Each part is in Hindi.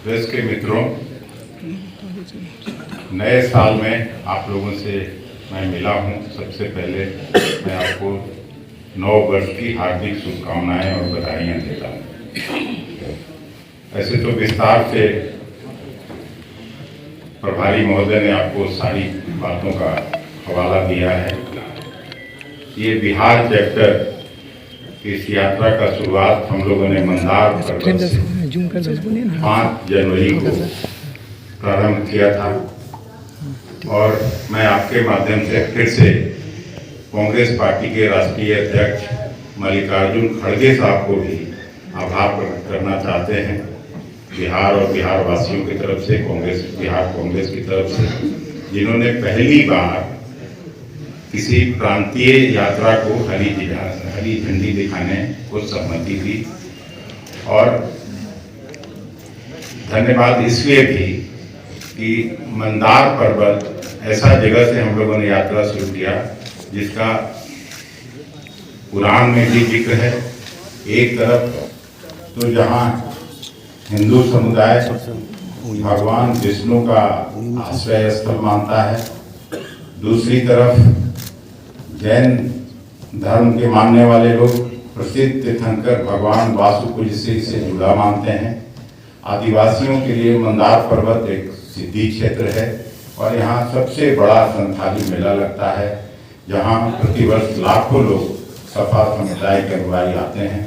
प्रेस के मित्रों, नए साल में आप लोगों से मैं मिला हूं। सबसे पहले मैं आपको नव वर्ष की हार्दिक शुभकामनाएं और बधाइयां देता हूं। ऐसे तो विस्तार से प्रभारी महोदय ने आपको सारी बातों का हवाला दिया है। ये बिहार चैप्टर इस यात्रा का शुरुआत हम लोगों ने मंदार पर्वत से 5 जनवरी को प्रारंभ किया था और मैं आपके माध्यम से फिर से कांग्रेस पार्टी के राष्ट्रीय अध्यक्ष मल्लिकार्जुन खड़गे साहब को भी आभार प्रकट करना चाहते हैं, बिहार और बिहार वासियों की तरफ से, बिहार कांग्रेस की तरफ से, जिन्होंने पहली बार किसी प्रांतीय यात्रा को हरी झंडी दिखाने को सहमति दी। और धन्यवाद इसलिए भी कि मंदार पर्वत ऐसा जगह से हम लोगों ने यात्रा शुरू किया जिसका पुराण में भी जिक्र है। एक तरफ तो जहाँ हिंदू समुदाय भगवान विष्णु का आश्रय स्थल मानता है, दूसरी तरफ जैन धर्म के मानने वाले लोग प्रसिद्ध तीर्थंकर भगवान वासुकुल से जुड़ा मानते हैं। आदिवासियों के लिए मंदार पर्वत एक सिद्धि क्षेत्र है और यहाँ सबसे बड़ा संथाली मेला लगता है, जहाँ प्रतिवर्ष लाखों लोग सफा समुदाय के अनुयायी आते हैं।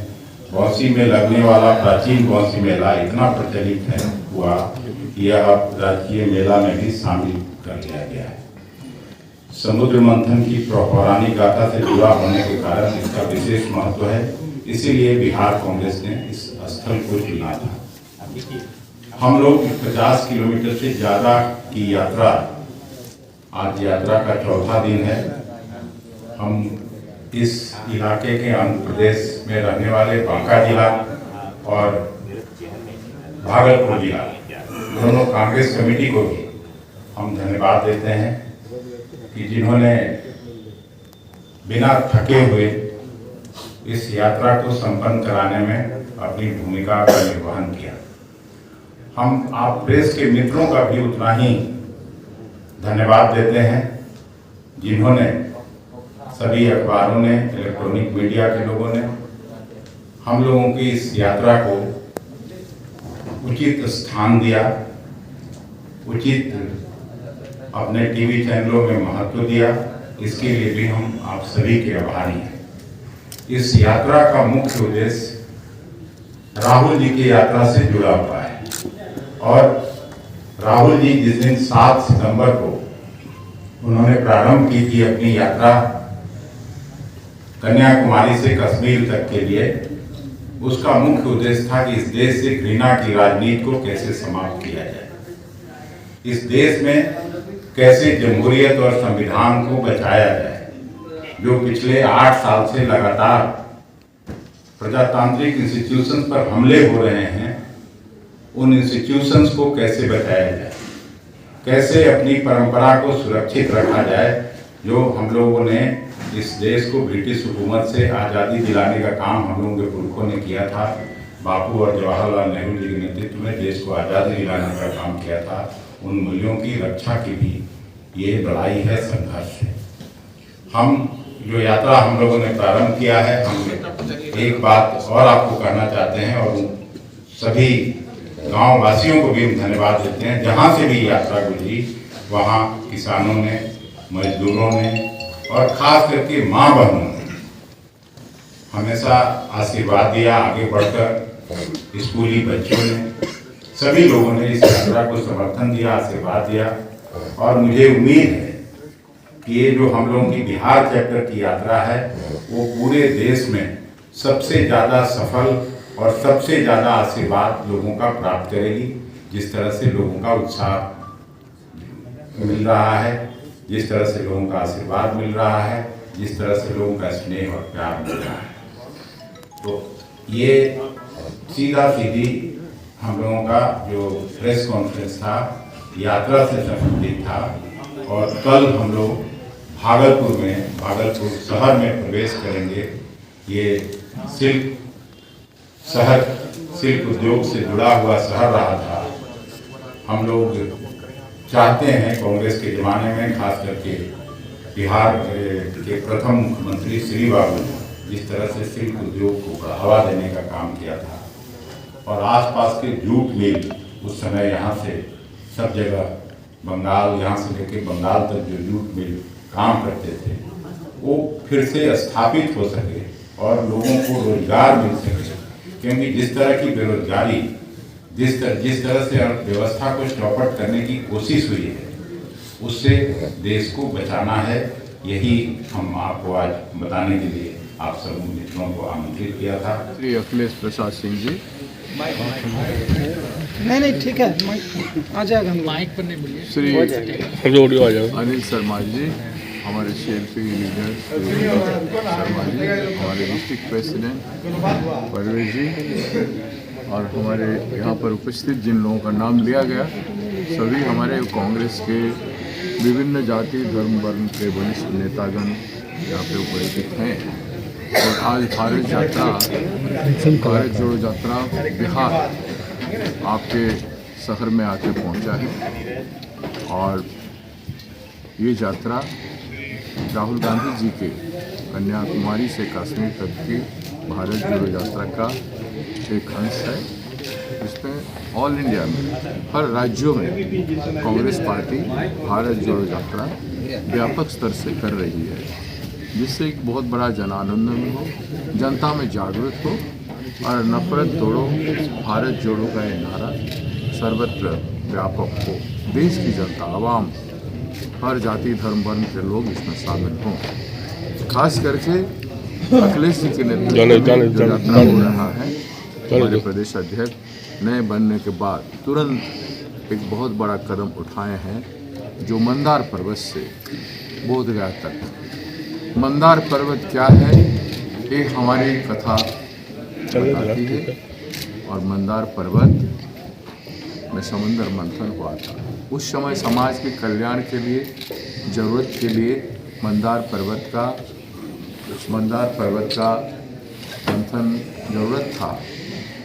बौंसी में लगने वाला प्राचीन बौंसी मेला इतना प्रचलित है हुआ कि यह अब राजकीय मेला में भी शामिल कर लिया गया है। समुद्र मंथन की पौराणिक गाथा से जुड़ा होने के कारण इसका विशेष महत्व है, इसीलिए बिहार कांग्रेस ने इस स्थल को चुना था। हम लोग 50 किलोमीटर से ज़्यादा की यात्रा, आज यात्रा का चौथा दिन है। हम इस इलाके के आंध्र प्रदेश में रहने वाले बांका जिला और भागलपुर जिला दोनों कांग्रेस कमेटी को भी हम धन्यवाद देते हैं कि जिन्होंने बिना थके हुए इस यात्रा को संपन्न कराने में अपनी भूमिका का निर्वहन किया। हम आप प्रेस के मित्रों का भी उतना ही धन्यवाद देते हैं जिन्होंने, सभी अखबारों ने, इलेक्ट्रॉनिक मीडिया के लोगों ने हम लोगों की इस यात्रा को उचित स्थान दिया, उचित अपने टीवी चैनलों में महत्व दिया। इसके लिए भी हम आप सभी के आभारी हैं। इस यात्रा का मुख्य उद्देश्य राहुल जी की यात्रा से जुड़ा हुआ है और राहुल जी जिस दिन 7 सितंबर को उन्होंने प्रारंभ की थी अपनी यात्रा कन्याकुमारी से कश्मीर तक के लिए, उसका मुख्य उद्देश्य था कि इस देश से घृणा की राजनीति को कैसे समाप्त किया जाए, इस देश में कैसे जमहूरियत और संविधान को बचाया जाए। जो पिछले 8 साल से लगातार प्रजातांत्रिक इंस्टीट्यूशंस पर हमले हो रहे हैं, उन इंस्टीट्यूशंस को कैसे बचाया जाए, कैसे अपनी परंपरा को सुरक्षित रखा जाए। जो हम लोगों ने इस देश को ब्रिटिश हुकूमत से आज़ादी दिलाने का काम हम लोगों के पुरखों ने किया था, बापू और जवाहरलाल नेहरू जी के नेतृत्व में देश को आज़ादी दिलाने का काम किया था, उन मूल्यों की रक्षा की भी ये लड़ाई है, संघर्ष है। हम जो यात्रा हम लोगों ने प्रारंभ किया है, हम एक बात और आपको कहना चाहते हैं और सभी गांव वासियों को भी हम धन्यवाद देते हैं। जहां से भी यात्रा गुजरी वहां किसानों ने, मजदूरों ने और खास करके माँ बहनों ने हमेशा आशीर्वाद दिया। आगे बढ़कर स्कूली बच्चों ने, सभी लोगों ने इस यात्रा को समर्थन दिया, आशीर्वाद दिया और मुझे उम्मीद है कि ये जो हम लोगों की बिहार चैप्टर की यात्रा है वो पूरे देश में सबसे ज़्यादा सफल और सबसे ज़्यादा आशीर्वाद लोगों का प्राप्त करेगी। जिस तरह से लोगों का उत्साह मिल रहा है, जिस तरह से लोगों का आशीर्वाद मिल रहा है, जिस तरह से लोगों का स्नेह और प्यार मिल रहा है, तो ये सीधा सीधी हम लोगों का जो प्रेस कॉन्फ्रेंस था यात्रा से संबंधित था। और कल हम लोग भागलपुर शहर में प्रवेश करेंगे। ये सिल्क उद्योग से जुड़ा हुआ शहर रहा था हम लोग चाहते हैं कांग्रेस के ज़माने में, खास करके बिहार के प्रथम मुख्यमंत्री श्री बाबू जिस तरह से सिल्क उद्योग को बढ़ावा देने का काम किया था, और आसपास के जूट मिल उस समय यहाँ से सब जगह बंगाल, यहाँ से लेकर बंगाल तक जो जूट मिल काम करते थे, वो फिर से स्थापित हो सके और लोगों को रोजगार मिल सके। क्योंकि जिस तरह की बेरोजगारी, जिस तरह से अर्थव्यवस्था को चौपट करने की कोशिश हुई है, उससे देश को बचाना है। यही हम आपको आज बताने के लिए आप सब मित्रों को आमंत्रित किया था। श्री अखिलेश प्रसाद सिंह जी, नहीं ठीक है, आ जाएगा, माइक पर नहीं बोलिए। श्री अनिल शर्मा जी, हमारे CLP लीडर शर्मा जी, हमारे डिस्ट्रिक्ट प्रेसिडेंट परवेज जी, और हमारे यहाँ पर उपस्थित जिन लोगों का नाम लिया गया, सभी हमारे कांग्रेस के विभिन्न जाति धर्म वर्ण के वरिष्ठ नेतागण यहाँ पे उपस्थित हैं। और आज भारत जोड़ो यात्रा बिहार आपके शहर में आके पहुँचा है, और ये यात्रा राहुल गांधी जी के कन्याकुमारी से कश्मीर तक की भारत जोड़ो यात्रा का एक अंश है। इसमें ऑल इंडिया में हर राज्यों में कांग्रेस पार्टी भारत जोड़ो यात्रा व्यापक स्तर से कर रही है, जिससे एक बहुत बड़ा जन आंदोलन हो, जनता में जागृत हो, और नफरत तोड़ो भारत जोड़ो का ये नारा सर्वत्र व्यापक हो। देश की जनता, आवाम, हर जाति धर्म वर्ण के लोग इसमें शामिल हों। खास करके अखिलेश जी के नेतृत्व में जो यात्रा हो रहा है, हमारे प्रदेश अध्यक्ष नए बनने के बाद तुरंत एक बहुत बड़ा कदम उठाए हैं, जो मंदार पर्वत से बोधगया तक। मंदार पर्वत क्या है, एक हमारी कथा बताती है। और मंदार पर्वत में समुद्र मंथन हुआ था। उस समय समाज के कल्याण के लिए, जरूरत के लिए मंदार पर्वत का मंथन जरूरत था।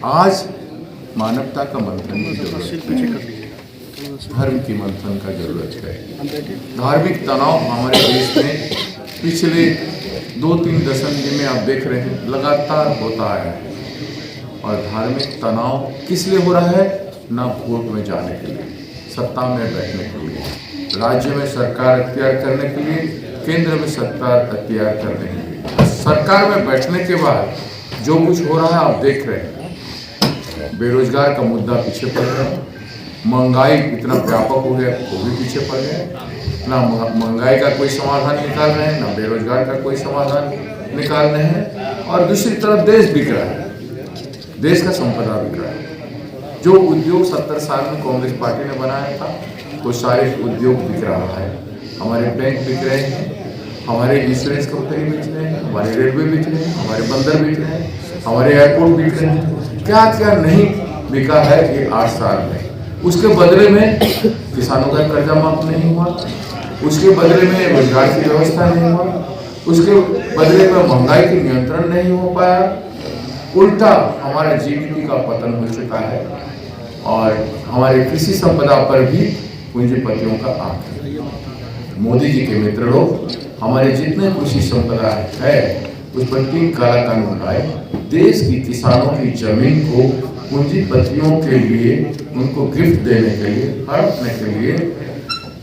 आज मानवता का मंथन की जरूरत है, धर्म की मंथन का जरूरत है। धार्मिक तनाव हमारे देश में पिछले 2-3 दशक में आप देख रहे हैं लगातार होता आया है। और धार्मिक तनाव किस लिए हो रहा है? ना वोट में जाने के लिए, सत्ता में बैठने के लिए, राज्य में सरकार अख्तियार करने के लिए, केंद्र में सत्ता अख्तियार करने के लिए। सरकार में बैठने के बाद जो कुछ हो रहा है आप देख रहे हैं। बेरोजगार का मुद्दा पीछे पड़ रहा है, महंगाई इतना व्यापक हो गया वो भी पीछे पड़ गया। ना महंगाई का कोई समाधान निकाल रहे हैं, ना बेरोजगार का कोई समाधान निकाल रहे हैं। और दूसरी तरफ देश बिक रहा है, देश का संपदा बिक रहा है। जो उद्योग 70 साल में कांग्रेस पार्टी ने बनाया था, वो सारे उद्योग बिक रहा है। हमारे बैंक बिक रहे हैं, हमारे इंश्योरेंस कंपनी बिक रहे हैं, हमारे रेलवे बिक रहे हैं, हमारे बंदर बिक रहे हैं, हमारे एयरपोर्ट बिक रहे हैं। क्या क्या नहीं बिका है ये 8 साल में। उसके बदले में किसानों का कर्जा माफ नहीं हुआ, उसके बदले में रोजगार की व्यवस्था नहीं हुआ, उसके बदले में महंगाई की नियंत्रण नहीं हो पाया। उल्टा हमारा GDP का पतन हो चुका है, और हमारे कृषि संपदा पर भी पूंजीपतियों का आंख। मोदी जी के मित्र लोग हमारे जितने कृषि संपदा है उस पर 3 काला कानून लाए। देश की किसानों की जमीन को पूंजीपतियों के लिए, उनको गिफ्ट देने के लिए, हड़पने के लिए,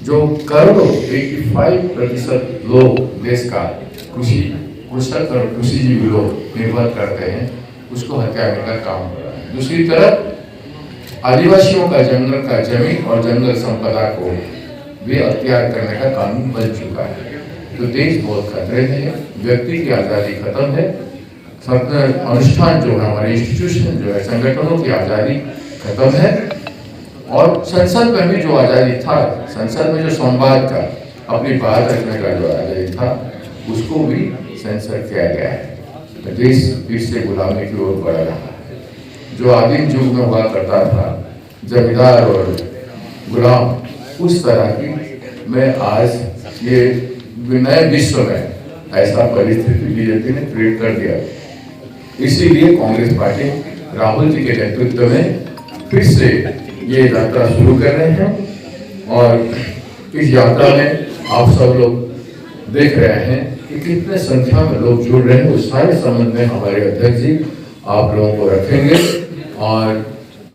जो करोड़ों 85% लोग देश का कृषक और कृषिजीवी लोग निर्भर करते हैं, उसको हत्याने का काम हो रहा है। दूसरी तरफ आदिवासियों का जंगल का जमीन और जंगल संपदा को भी अख्तियार करने का कानून बन चुका है। तो देश बहुत खतरे में है, व्यक्ति की आज़ादी खत्म है, अनुष्ठान जो है, हमारे इंस्टीट्यूशन जो है, संगठनों की आज़ादी खत्म है। और संसद में भी जो आज़ादी था, संसद में जो संवाद का, अपनी बात रखने का जो आज़ादी था, उसको भी सेंसर किया गया है। देश फिर से गुलामी की ओर बढ़ रहा है। जो आदिम युग में हुआ करता था, जमींदार और गुलाम, उस तरह की में आज ये नए विश्व में ऐसा परिस्थिति बीजेपी ने क्रिएट कर दिया। इसीलिए कांग्रेस पार्टी राहुल जी के नेतृत्व में फिर से ये यात्रा शुरू कर रहे हैं। और इस यात्रा में आप सब लोग देख रहे हैं कि कितने संख्या में लोग जुड़ रहे हैं। उस सारे संबंध में हमारे अध्यक्ष जी आप लोगों को रखेंगे और